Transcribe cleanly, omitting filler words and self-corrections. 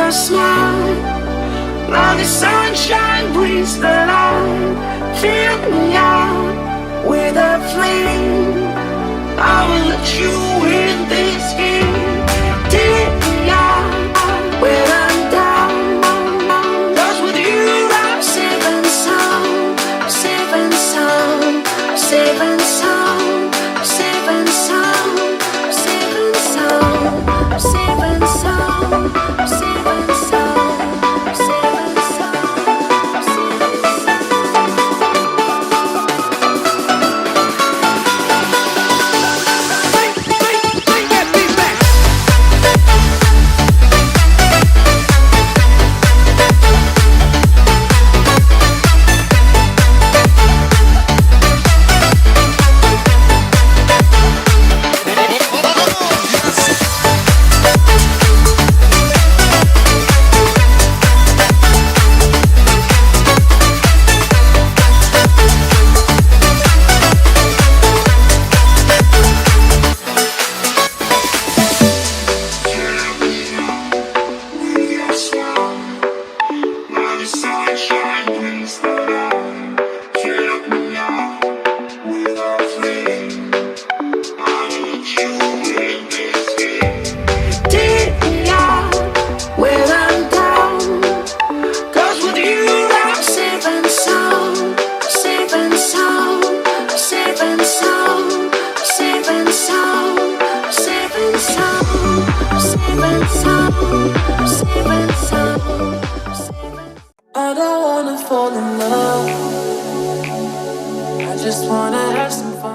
your smile, like the sunshine brings the light. Fill me out with a flame. I will let you in this game. Take me out when I'm down. 'Cause with you I'm safe and sound. Safe and sound. Safe and sound. Safe and sound. Safe and sound. Safe and sound. Safe and sound. Safe and I don't wanna fall in love. I just wanna have some fun.